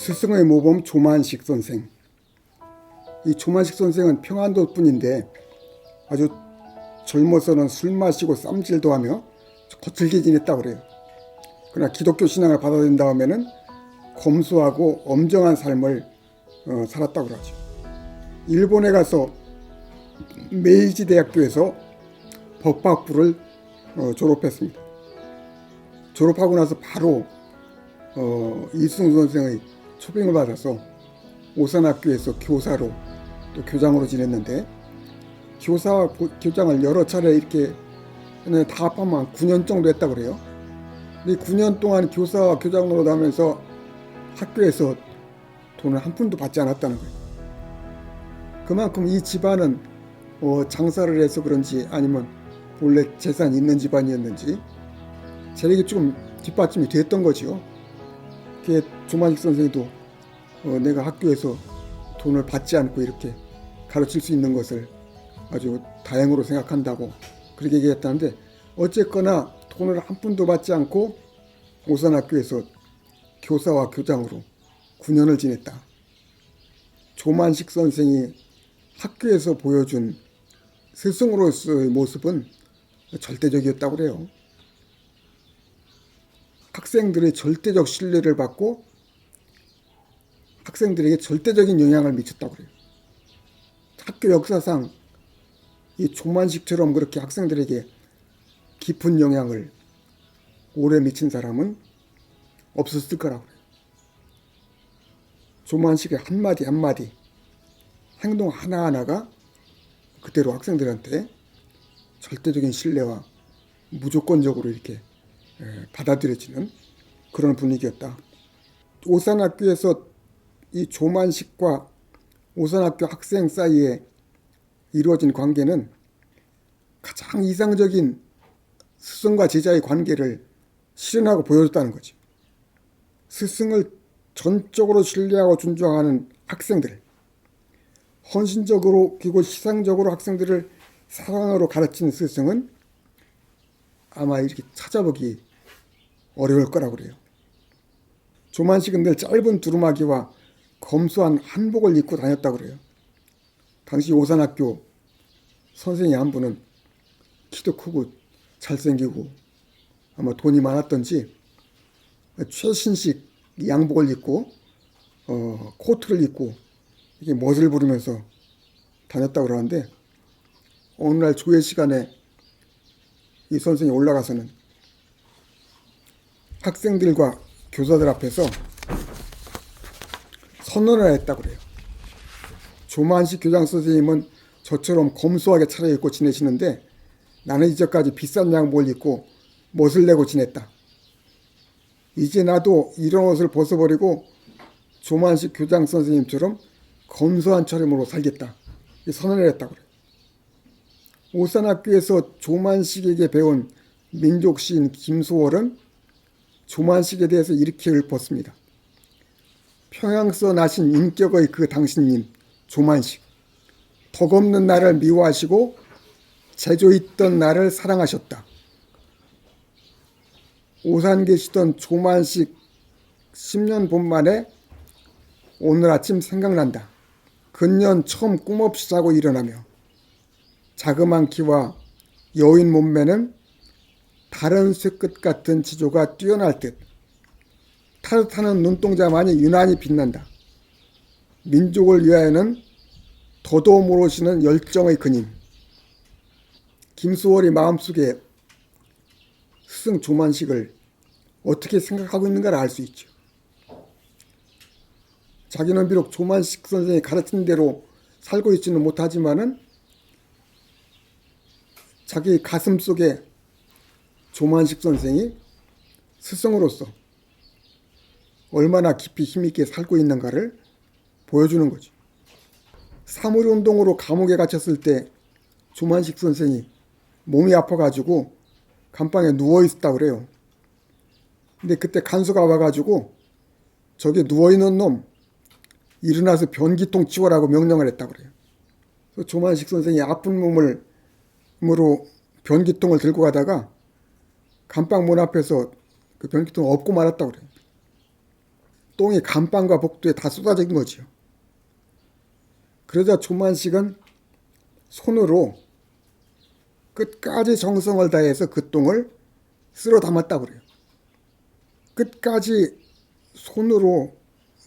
스승의 모범 조만식 선생. 이 조만식 선생은 평안도 분인데 아주 젊어서는 술 마시고 쌈질도 하며 거칠게 지냈다고 그래요. 그러나 기독교 신앙을 받아들인 다음에는 검소하고 엄정한 삶을 살았다고 그러죠. 일본에 가서 메이지 대학교에서 법학부를 졸업했습니다. 졸업하고 나서 바로 이승우 선생의 초빙을 받아서 오산학교에서 교사로 또 교장으로 지냈는데, 교사와 교장을 여러 차례 이렇게 다 합하면 9년 정도 했다고 그래요. 근데 9년 동안 교사와 교장으로 하면서 학교에서 돈을 한 푼도 받지 않았다는 거예요. 그만큼 이 집안은 장사를 해서 그런지 아니면 원래 재산이 있는 집안이었는지 재력이 조금 뒷받침이 됐던 거지요. 그게 조만식 선생도 내가 학교에서 돈을 받지 않고 이렇게 가르칠 수 있는 것을 아주 다행으로 생각한다고 그렇게 얘기했다는데, 어쨌거나 돈을 한 푼도 받지 않고 오산학교에서 교사와 교장으로 9년을 지냈다. 조만식 선생이 학교에서 보여준 스승으로서의 모습은 절대적이었다고 그래요. 학생들의 절대적 신뢰를 받고 학생들에게 절대적인 영향을 미쳤다고 그래요. 학교 역사상 이 조만식처럼 그렇게 학생들에게 깊은 영향을 오래 미친 사람은 없었을 거라고 그래요. 조만식의 한마디 한마디, 행동 하나하나가 그대로 학생들한테 절대적인 신뢰와 무조건적으로 이렇게 받아들여지는 그런 분위기였다. 오산학교에서 이 조만식과 오산학교 학생 사이에 이루어진 관계는 가장 이상적인 스승과 제자의 관계를 실현하고 보여줬다는 거죠. 스승을 전적으로 신뢰하고 존중하는 학생들, 헌신적으로 그리고 희생적으로 학생들을 사랑으로 가르치는 스승은 아마 이렇게 찾아보기 어려울 거라고 그래요. 조만식은 늘 짧은 두루마기와 검소한 한복을 입고 다녔다고 그래요. 당시 오산학교 선생이 한 분은 키도 크고 잘생기고 아마 돈이 많았던지 최신식 양복을 입고 코트를 입고 이게 멋을 부르면서 다녔다고 그러는데, 어느 날 조회 시간에 이 선생이 올라가서는 학생들과 교사들 앞에서 선언을 했다고 그래요. 조만식 교장 선생님은 저처럼 검소하게 차려입고 지내시는데 나는 이제까지 비싼 양복을 입고 멋을 내고 지냈다. 이제 나도 이런 옷을 벗어버리고 조만식 교장 선생님처럼 검소한 차림으로 살겠다. 이 선언을 했다고 그래요. 오산학교에서 조만식에게 배운 민족시인 김소월은 조만식에 대해서 이렇게 읊었습니다. 평양서 나신 인격의 그 당신님 조만식, 덕없는 나를 미워하시고 제조 있던 나를 사랑하셨다. 오산 계시던 조만식 10년 본 만에 오늘 아침 생각난다. 근년 처음 꿈없이 자고 일어나며 자그만 키와 여인 몸매는 다른 쇠끝 같은 지조가 뛰어날 듯 타르타는 눈동자만이 유난히 빛난다. 민족을 위하여는 더도 모르시는 열정의 그님. 김수월이 마음속에 스승 조만식을 어떻게 생각하고 있는가를 알 수 있죠. 자기는 비록 조만식 선생이 가르친 대로 살고 있지는 못하지만은 자기 가슴 속에 조만식 선생이 스승으로서 얼마나 깊이 힘있게 살고 있는가를 보여주는 거죠. 사물운동으로 감옥에 갇혔을 때 조만식 선생이 몸이 아파가지고 감방에 누워있었다고 그래요. 근데 그때 간수가 와가지고 저기 누워있는 놈 일어나서 변기통 치워라고 명령을 했다고 그래요. 그래서 조만식 선생이 아픈 몸으로 변기통을 들고 가다가 감방 문 앞에서 그 변기통을 엎고 말았다고 그래요. 똥이 감방과 복도에 다 쏟아진 거죠. 그러자 조만식은 손으로 끝까지 정성을 다해서 그 똥을 쓸어 담았다고 그래요. 끝까지 손으로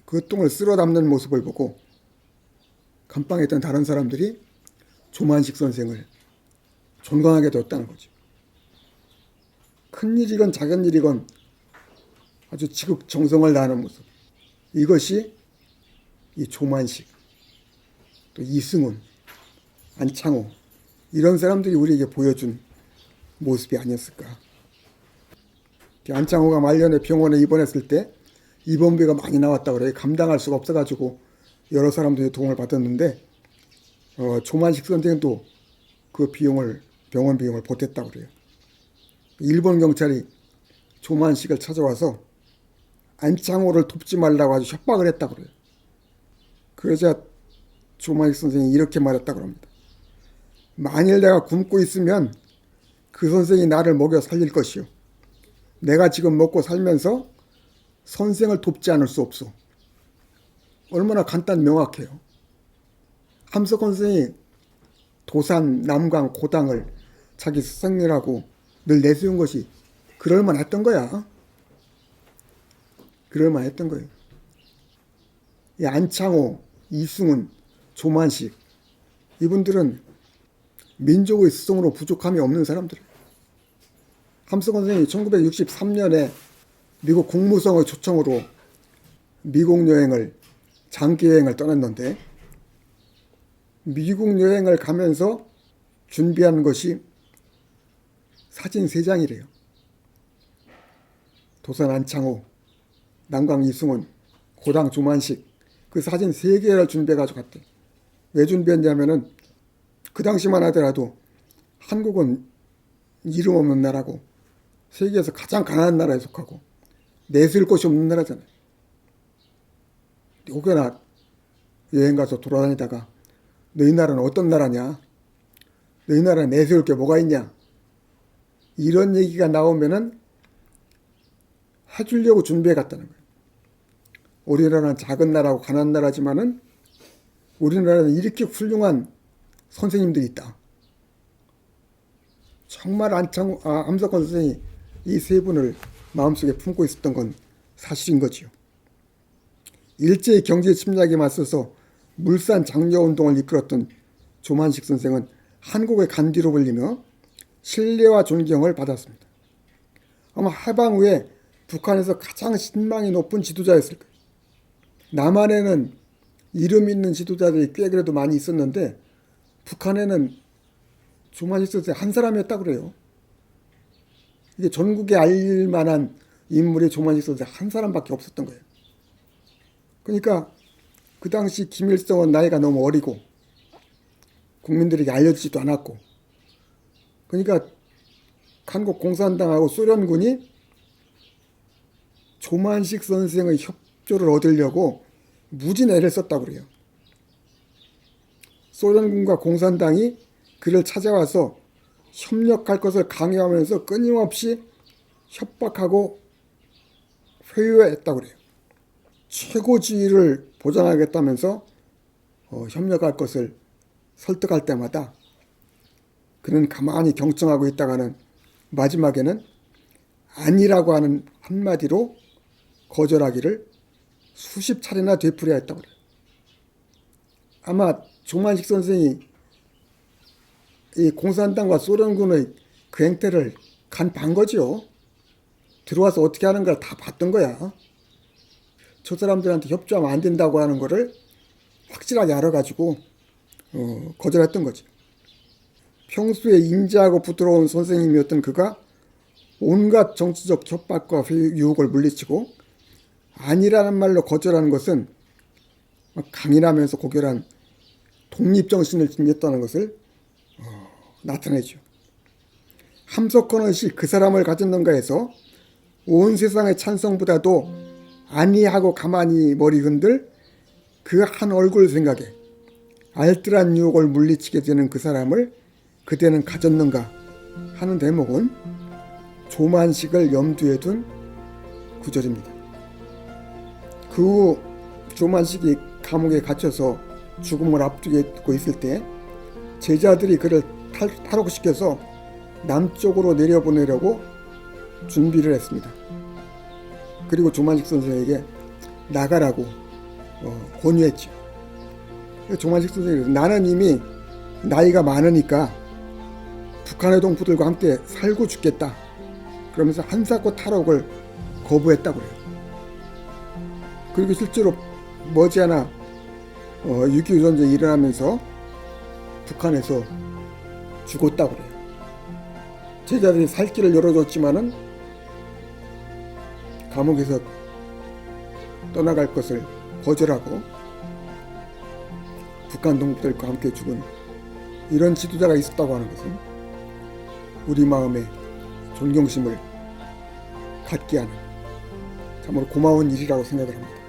그 똥을 쓸어 담는 모습을 보고 감방에 있던 다른 사람들이 조만식 선생을 존경하게 되었다는 거죠. 큰 일이건 작은 일이건 아주 지극 정성을 다하는 모습. 이것이 이 조만식, 또 이승훈, 안창호 이런 사람들이 우리에게 보여준 모습이 아니었을까. 안창호가 말년에 병원에 입원했을 때 입원비가 많이 나왔다고 그래요. 감당할 수가 없어가지고 여러 사람들이 도움을 받았는데 조만식 선생도 그 병원 비용을 보탰다고 그래요. 일본 경찰이 조만식을 찾아와서 안창호를 돕지 말라고 아주 협박을 했다고 그래요. 그러자 조만식 선생이 이렇게 말했다고 합니다. 만일 내가 굶고 있으면 그 선생이 나를 먹여 살릴 것이요. 내가 지금 먹고 살면서 선생을 돕지 않을 수 없소. 얼마나 간단 명확해요. 함석헌 선생이 도산, 남강, 고당을 자기 스승이라고 늘 내세운 것이 그럴만했던 거야. 그럴만했던 거예요. 이 안창호, 이승훈, 조만식 이분들은 민족의 스승으로 부족함이 없는 사람들이에요. 함석헌 선생이 1963년에 미국 국무성의 초청으로 미국 여행을 장기 여행을 떠났는데 미국 여행을 가면서 준비한 것이 사진 3장이래요. 도산 안창호, 남강 이승훈, 고당 조만식 그 사진 3개를 준비해가지고 갔대. 왜 준비했냐면은 그 당시만 하더라도 한국은 이름 없는 나라고 세계에서 가장 가난한 나라에 속하고 내세울 곳이 없는 나라잖아요. 혹여나 여행 가서 돌아다니다가 너희 나라는 어떤 나라냐? 너희 나라에 내세울 게 뭐가 있냐? 이런 얘기가 나오면은 해주려고 준비해 갔다는 거예요. 우리나라는 작은 나라고 가난한 나라지만은 우리나라는 이렇게 훌륭한 선생님들이 있다. 정말 함석헌 선생이 이 3분을 마음속에 품고 있었던 건 사실인 거지요. 일제의 경제 침략에 맞서서 물산 장려운동을 이끌었던 조만식 선생은 한국의 간디로 불리며 신뢰와 존경을 받았습니다. 아마 해방 후에 북한에서 가장 신망이 높은 지도자였을 거예요. 남한에는 이름 있는 지도자들이 꽤 그래도 많이 있었는데 북한에는 조만식 선생 한 사람이었다고 그래요. 이게 전국에 알릴 만한 인물이 조만식 선생 한 사람밖에 없었던 거예요. 그러니까 그 당시 김일성은 나이가 너무 어리고 국민들에게 알려지지도 않았고 그러니까 한국 공산당하고 소련군이 조만식 선생의 협조를 얻으려고 무진 애를 썼다고 그래요. 소련군과 공산당이 그를 찾아와서 협력할 것을 강요하면서 끊임없이 협박하고 회유했다고 그래요. 최고지위를 보장하겠다면서 협력할 것을 설득할 때마다 그는 가만히 경청하고 있다가는 마지막에는 아니라고 하는 한마디로 거절하기를 수십 차례나 되풀이했다고 그래요. 아마 조만식 선생이 이 공산당과 소련군의 그 행태를 간 반 거죠. 들어와서 어떻게 하는 걸 다 봤던 거야. 저 사람들한테 협조하면 안 된다고 하는 거를 확실하게 알아가지고 거절했던 거지. 평소에 인자하고 부드러운 선생님이었던 그가 온갖 정치적 협박과 유혹을 물리치고 아니라는 말로 거절하는 것은 강인하면서 고결한 독립정신을 지녔다는 것을 나타내죠. 함석헌의 시 그 사람을 가졌는가 해서 온 세상의 찬성보다도 아니하고 가만히 머리 흔들 그 한 얼굴 생각에 알뜰한 유혹을 물리치게 되는 그 사람을 그대는 가졌는가 하는 대목은 조만식을 염두에 둔 구절입니다. 그 후 조만식이 감옥에 갇혀서 죽음을 앞두고 있을 때 제자들이 그를 탈옥시켜서 남쪽으로 내려보내려고 준비를 했습니다. 그리고 조만식 선생에게 나가라고 권유했죠. 조만식 선생이 나는 이미 나이가 많으니까 북한의 동포들과 함께 살고 죽겠다. 그러면서 한사코 탈옥을 거부했다고 그래요. 그리고 실제로 머지않아 6.25 전쟁이 일어나면서 북한에서 죽었다고 그래요. 제자들이 살 길을 열어줬지만은 감옥에서 떠나갈 것을 거절하고 북한 동포들과 함께 죽은 이런 지도자가 있었다고 하는 것은 우리 마음에 존경심을 갖게 하는 참으로 고마운 일이라고 생각을 합니다.